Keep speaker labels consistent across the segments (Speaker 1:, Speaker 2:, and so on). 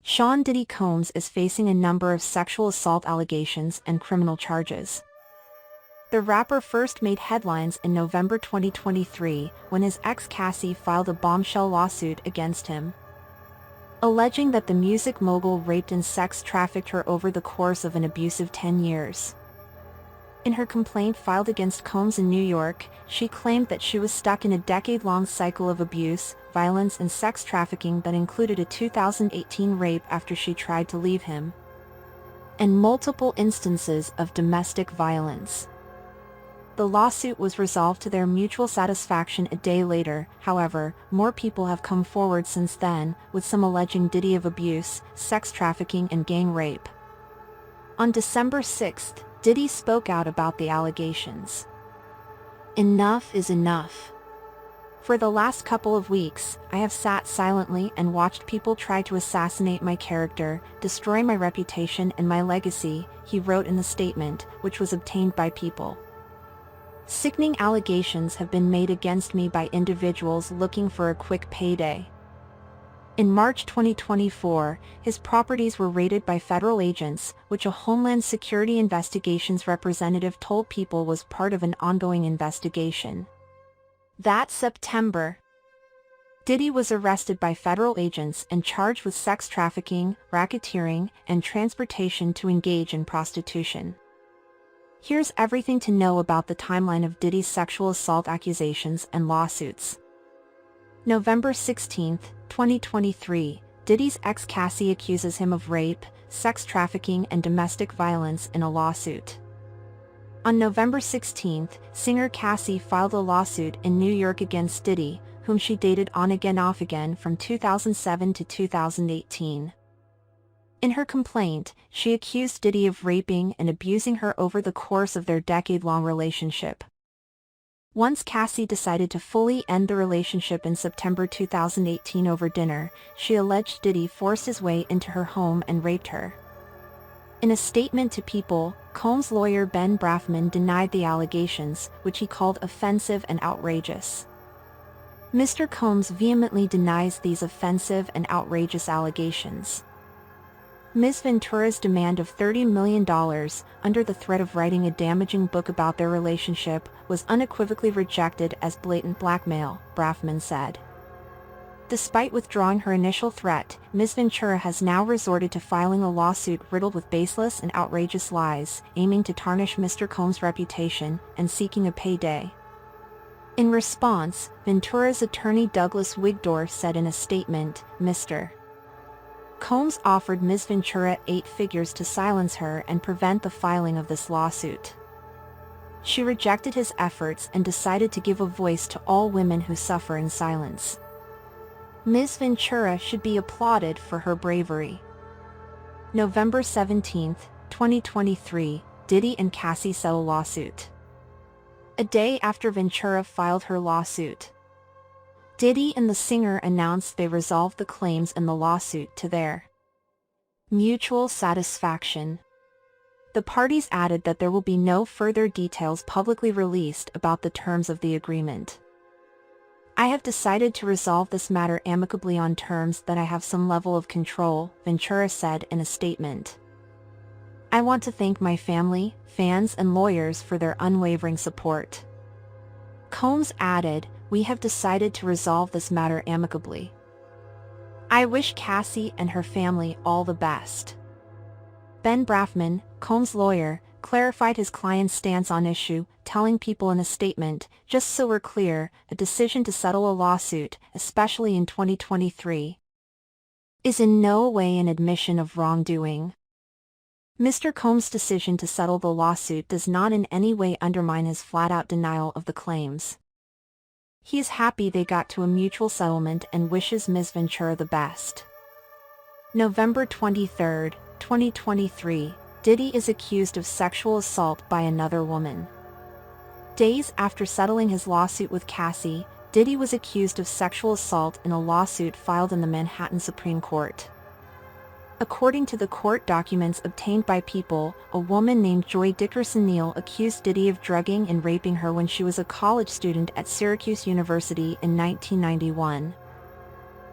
Speaker 1: Sean Diddy Combs is facing a number of sexual assault allegations and criminal charges. The rapper first made headlines in November 2023 when his ex Cassie filed a bombshell lawsuit against him, alleging that the music mogul raped and sex trafficked her over the course of an abusive 10 years. In her complaint filed against Combs in New York, she claimed that she was stuck in a decade-long cycle of abuse, violence and sex trafficking that included a 2018 rape after she tried to leave him, and multiple instances of domestic violence. The lawsuit was resolved to their mutual satisfaction a day later. However, more people have come forward since then, with some alleging Diddy of abuse, sex trafficking and gang rape. On December 6, Diddy spoke out about the allegations. "Enough is enough. For the last couple of weeks, I have sat silently and watched people try to assassinate my character, destroy my reputation and my legacy," he wrote in the statement, which was obtained by People. "Sickening allegations have been made against me by individuals looking for a quick payday." In March 2024, his properties were raided by federal agents, which a Homeland Security Investigations representative told People was part of an ongoing investigation. That September, Diddy was arrested by federal agents and charged with sex trafficking, racketeering, and transportation to engage in prostitution. Here's everything to know about the timeline of Diddy's sexual assault accusations and lawsuits. November 16, 2023, Diddy's ex Cassie accuses him of rape, sex trafficking and domestic violence in a lawsuit. On November 16, singer Cassie filed a lawsuit in New York against Diddy, whom she dated on-again off-again from 2007 to 2018. In her complaint, she accused Diddy of raping and abusing her over the course of their decade-long relationship. Once Cassie decided to fully end the relationship in September 2018 over dinner, she alleged Diddy forced his way into her home and raped her. In a statement to People, Combs' lawyer Ben Brafman denied the allegations, which he called offensive and outrageous. Mr. Combs vehemently denies these offensive and outrageous allegations. Ms. Ventura's demand of $30 million, under the threat of writing a damaging book about their relationship, was unequivocally rejected as blatant blackmail, Brafman said. Despite withdrawing her initial threat, Ms. Ventura has now resorted to filing a lawsuit riddled with baseless and outrageous lies, aiming to tarnish Mr. Combs' reputation and seeking a payday. In response, Ventura's attorney Douglas Wigdor said in a statement, Mr. Combs offered Ms. Ventura 8 figures to silence her and prevent the filing of this lawsuit. She rejected his efforts and decided to give a voice to all women who suffer in silence. Ms. Ventura should be applauded for her bravery. November 17, 2023, Diddy and Cassie settle lawsuit. A day after Ventura filed her lawsuit, Diddy and the singer announced they resolved the claims in the lawsuit to their mutual satisfaction. The parties added that there will be no further details publicly released about the terms of the agreement. "I have decided to resolve this matter amicably on terms that I have some level of control," Ventura said in a statement. "I want to thank my family, fans and lawyers for their unwavering support." Combs added, "We have decided to resolve this matter amicably. I wish Cassie and her family all the best." Ben Brafman, Combs' lawyer, clarified his client's stance on issue, telling People in a statement, "Just so we're clear, a decision to settle a lawsuit, especially in 2023, is in no way an admission of wrongdoing. Mr. Combs' decision to settle the lawsuit does not in any way undermine his flat-out denial of the claims. He is happy they got to a mutual settlement and wishes Ms. Ventura the best." November 23, 2023, Diddy is accused of sexual assault by another woman. Days after settling his lawsuit with Cassie, Diddy was accused of sexual assault in a lawsuit filed in the Manhattan Supreme Court. According to the court documents obtained by People, a woman named Joy Dickerson Neal accused Diddy of drugging and raping her when she was a college student at Syracuse University in 1991.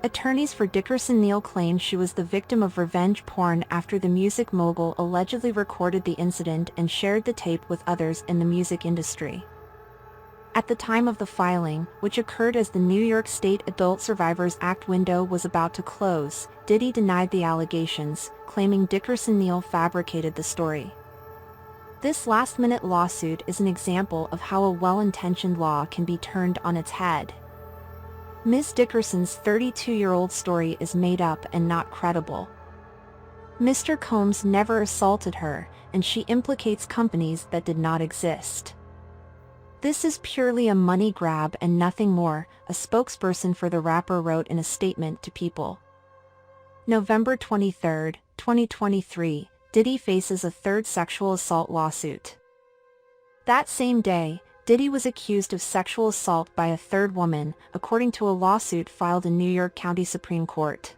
Speaker 1: Attorneys for Dickerson Neal claimed she was the victim of revenge porn after the music mogul allegedly recorded the incident and shared the tape with others in the music industry. At the time of the filing, which occurred as the New York State Adult Survivors Act window was about to close, Diddy denied the allegations, claiming Dickerson Neal fabricated the story. This last-minute lawsuit is an example of how a well-intentioned law can be turned on its head. Ms. Dickerson's 32-year-old story is made up and not credible. Mr. Combs never assaulted her, and she implicates companies that did not exist. This is purely a money grab and nothing more, a spokesperson for the rapper wrote in a statement to People. November 23, 2023, Diddy faces a third sexual assault lawsuit. That same day, Diddy was accused of sexual assault by a third woman, according to a lawsuit filed in New York County Supreme Court.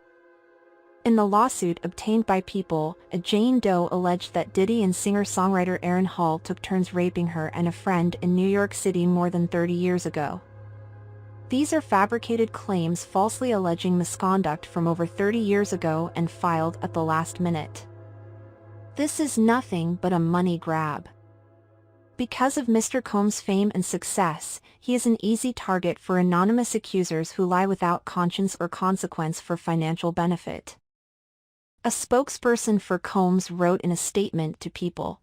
Speaker 1: In the lawsuit obtained by People, a Jane Doe alleged that Diddy and singer-songwriter Aaron Hall took turns raping her and a friend in New York City more than 30 years ago. These are fabricated claims falsely alleging misconduct from over 30 years ago and filed at the last minute. This is nothing but a money grab. Because of Mr. Combs' fame and success, he is an easy target for anonymous accusers who lie without conscience or consequence for financial benefit. A spokesperson for Combs wrote in a statement to People.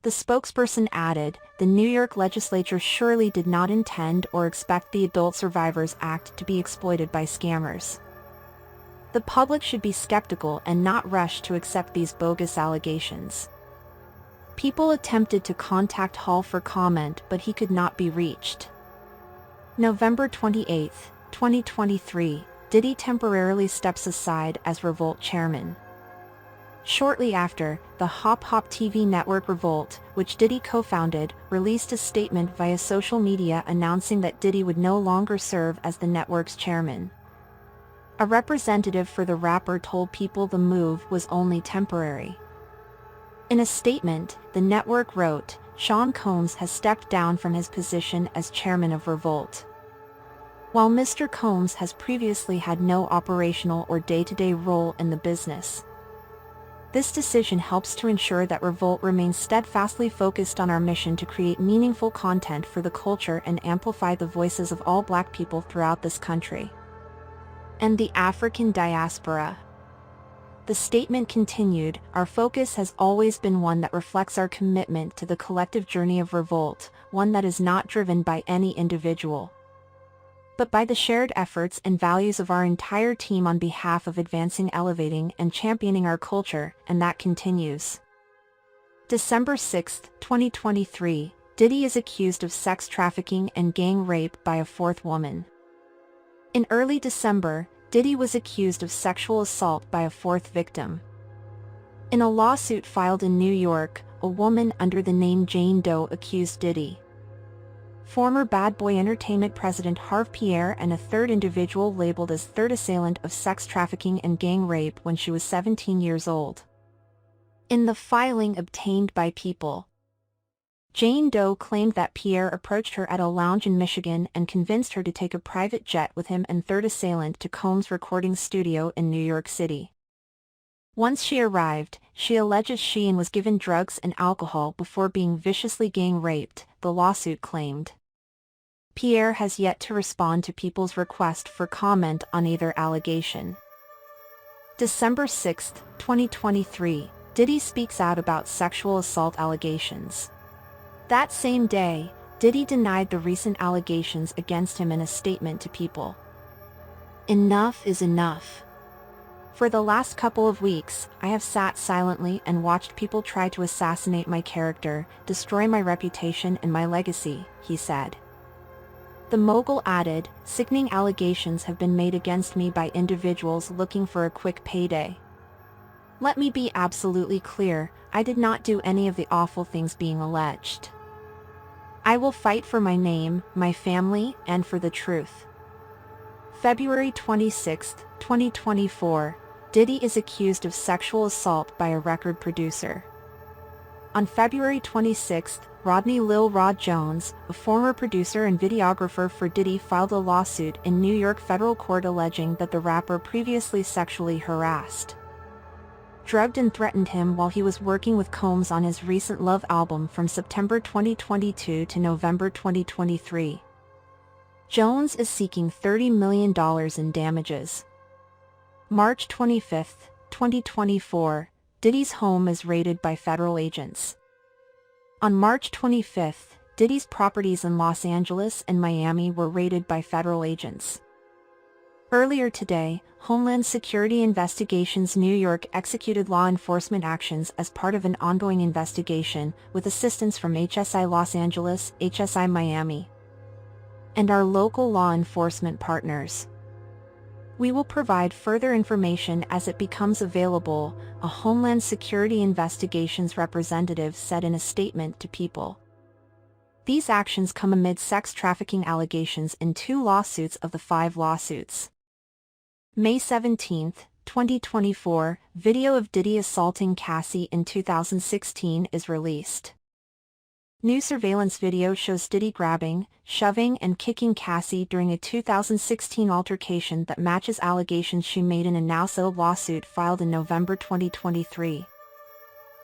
Speaker 1: The spokesperson added, "The New York legislature surely did not intend or expect the Adult Survivors Act to be exploited by scammers. The public should be skeptical and not rush to accept these bogus allegations." People attempted to contact Hall for comment, but he could not be reached. November 28, 2023, Diddy temporarily steps aside as Revolt chairman. Shortly after, the Hop Hop TV network Revolt, which Diddy co-founded, released a statement via social media announcing that Diddy would no longer serve as the network's chairman. A representative for the rapper told People the move was only temporary. In a statement, the network wrote, "Sean Combs has stepped down from his position as chairman of Revolt." While Mr. Combs has previously had no operational or day-to-day role in the business. This decision helps to ensure that Revolt remains steadfastly focused on our mission to create meaningful content for the culture and amplify the voices of all Black people throughout this country and the African diaspora. The statement continued, "Our focus has always been one that reflects our commitment to the collective journey of Revolt, one that is not driven by any individual, but by the shared efforts and values of our entire team on behalf of advancing, elevating, and championing our culture, and that continues." December 6, 2023, Diddy is accused of sex trafficking and gang rape by a fourth woman. In early December, Diddy was accused of sexual assault by a fourth victim. In a lawsuit filed in New York, a woman under the name Jane Doe accused Diddy, former Bad Boy Entertainment president Harve Pierre, and a third individual labeled as third assailant of sex trafficking and gang rape when she was 17 years old. In the filing obtained by People, Jane Doe claimed that Pierre approached her at a lounge in Michigan and convinced her to take a private jet with him and third assailant to Combs' recording studio in New York City. Once she arrived, she alleges she was given drugs and alcohol before being viciously gang raped, the lawsuit claimed. Pierre has yet to respond to People's request for comment on either allegation. December 6, 2023, Diddy speaks out about sexual assault allegations. That same day, Diddy denied the recent allegations against him in a statement to People. "Enough is enough. For the last couple of weeks, I have sat silently and watched people try to assassinate my character, destroy my reputation and my legacy," he said. The mogul added, "Sickening allegations have been made against me by individuals looking for a quick payday. Let me be absolutely clear, I did not do any of the awful things being alleged. I will fight for my name, my family, and for the truth." February 26, 2024, Diddy is accused of sexual assault by a record producer. On February 26, Rodney Lil Rod Jones, a former producer and videographer for Diddy, filed a lawsuit in New York federal court alleging that the rapper previously sexually harassed, drugged and threatened him while he was working with Combs on his recent Love album from September 2022 to November 2023. Jones is seeking $30 million in damages. March 25, 2024, Diddy's home is raided by federal agents. On March 25, Diddy's properties in Los Angeles and Miami were raided by federal agents. Earlier today, Homeland Security Investigations New York executed law enforcement actions as part of an ongoing investigation, with assistance from HSI Los Angeles, HSI Miami, and our local law enforcement partners. We will provide further information as it becomes available, a Homeland Security Investigations representative said in a statement to People. These actions come amid sex trafficking allegations in 2 lawsuits of the 5 lawsuits. May 17, 2024, video of Diddy assaulting Cassie in 2016 is released. New surveillance video shows Diddy grabbing, shoving and kicking Cassie during a 2016 altercation that matches allegations she made in a now-settled lawsuit filed in November 2023.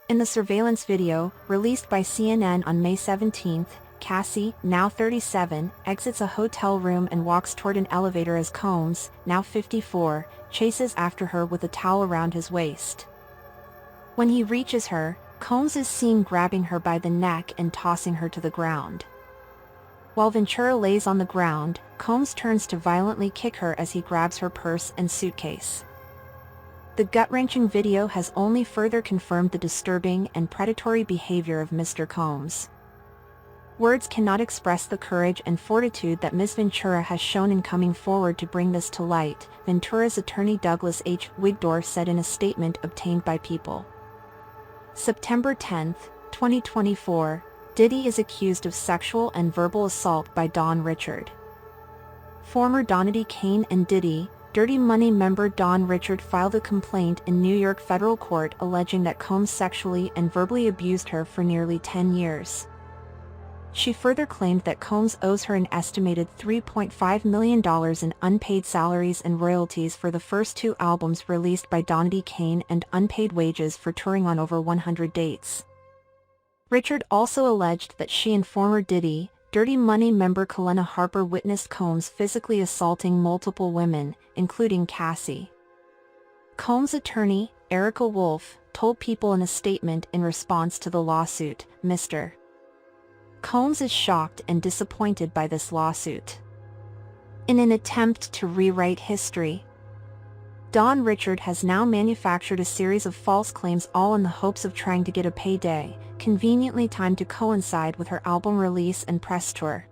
Speaker 1: In the surveillance video, released by CNN on May 17, Cassie, now 37, exits a hotel room and walks toward an elevator as Combs, now 54, chases after her with a towel around his waist. When he reaches her, Combs is seen grabbing her by the neck and tossing her to the ground. While Ventura lays on the ground, Combs turns to violently kick her as he grabs her purse and suitcase. The gut-wrenching video has only further confirmed the disturbing and predatory behavior of Mr. Combs. Words cannot express the courage and fortitude that Ms. Ventura has shown in coming forward to bring this to light, Ventura's attorney Douglas H. Wigdor said in a statement obtained by People. September 10, 2024, Diddy is accused of sexual and verbal assault by Don Richard. Former Donnie Kane and Diddy, Dirty Money member Don Richard filed a complaint in New York federal court alleging that Combs sexually and verbally abused her for nearly 10 years. She further claimed that Combs owes her an estimated $3.5 million in unpaid salaries and royalties for the first 2 albums released by Donnie Kane and unpaid wages for touring on over 100 dates. Richard also alleged that she and former Diddy, Dirty Money member Kalena Harper witnessed Combs physically assaulting multiple women, including Cassie. Combs' attorney, Erica Wolf, told People in a statement in response to the lawsuit, Mr. Combs is shocked and disappointed by this lawsuit. In an attempt to rewrite history, Don Richard has now manufactured a series of false claims, all in the hopes of trying to get a payday, conveniently timed to coincide with her album release and press tour.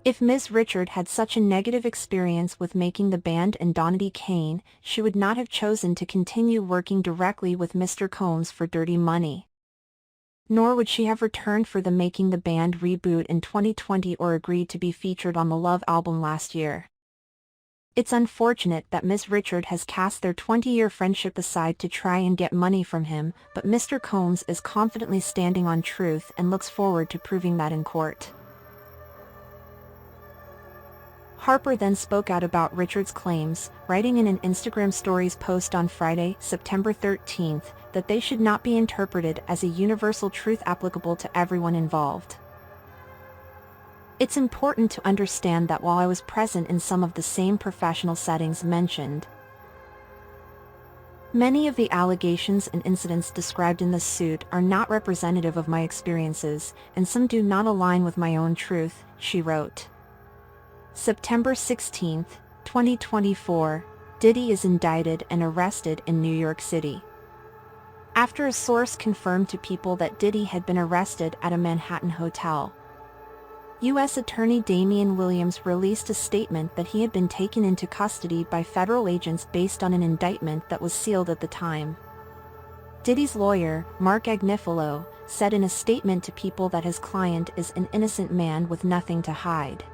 Speaker 1: If Ms. Richard had such a negative experience with making the band and Donnie Kane, she would not have chosen to continue working directly with Mr. Combs for Dirty Money. Nor would she have returned for the Making the Band reboot in 2020 or agreed to be featured on the Love album last year. It's unfortunate that Ms. Richard has cast their 20-year friendship aside to try and get money from him, but Mr. Combs is confidently standing on truth and looks forward to proving that in court. Harper then spoke out about Richard's claims, writing in an Instagram Stories post on Friday, September 13, that they should not be interpreted as a universal truth applicable to everyone involved. It's important to understand that while I was present in some of the same professional settings mentioned, many of the allegations and incidents described in this suit are not representative of my experiences, and some do not align with my own truth, she wrote. September 16, 2024, Diddy is indicted and arrested in New York City. After a source confirmed to People that Diddy had been arrested at a Manhattan hotel, U.S. Attorney Damian Williams released a statement that he had been taken into custody by federal agents based on an indictment that was sealed at the time. Diddy's lawyer, Mark Agnifilo, said in a statement to People that his client is an innocent man with nothing to hide.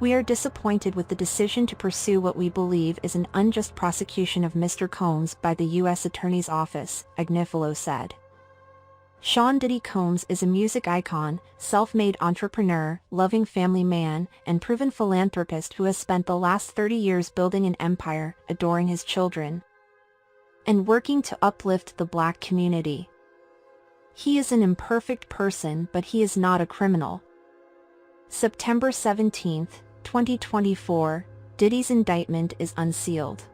Speaker 1: We are disappointed with the decision to pursue what we believe is an unjust prosecution of Mr. Combs by the U.S. Attorney's Office, Agnifilo said. Sean Diddy Combs is a music icon, self-made entrepreneur, loving family man, and proven philanthropist who has spent the last 30 years building an empire, adoring his children, and working to uplift the Black community. He is an imperfect person, but he is not a criminal. September 17, 2024, Diddy's indictment is unsealed.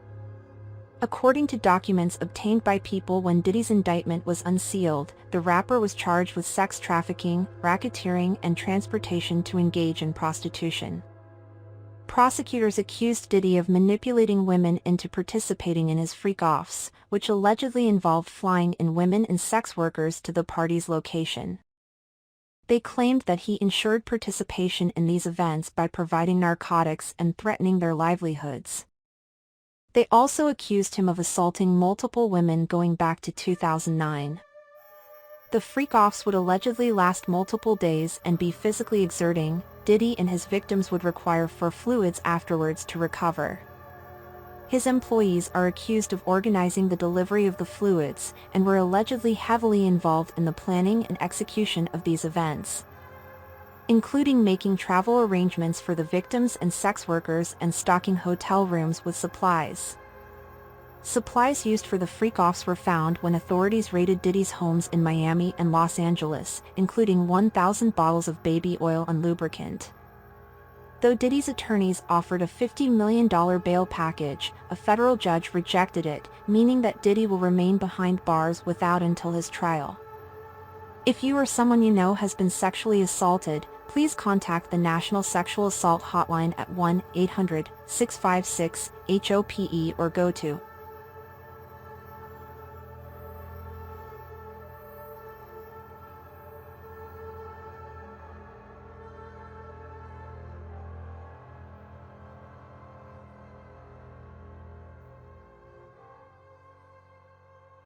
Speaker 1: According to documents obtained by People when Diddy's indictment was unsealed, the rapper was charged with sex trafficking, racketeering, and transportation to engage in prostitution. Prosecutors accused Diddy of manipulating women into participating in his freak-offs, which allegedly involved flying in women and sex workers to the party's location. They claimed that he ensured participation in these events by providing narcotics and threatening their livelihoods. They also accused him of assaulting multiple women going back to 2009. The freak-offs would allegedly last multiple days and be physically exerting. Diddy and his victims would require fluids afterwards to recover. His employees are accused of organizing the delivery of the fluids and were allegedly heavily involved in the planning and execution of these events, including making travel arrangements for the victims and sex workers and stocking hotel rooms with supplies. Supplies used for the freak-offs were found when authorities raided Diddy's homes in Miami and Los Angeles, including 1,000 bottles of baby oil and lubricant. Though Diddy's attorneys offered a $50 million bail package, a federal judge rejected it, meaning that Diddy will remain behind bars without until his trial. If you or someone you know has been sexually assaulted, please contact the National Sexual Assault Hotline at 1-800-656-HOPE or go to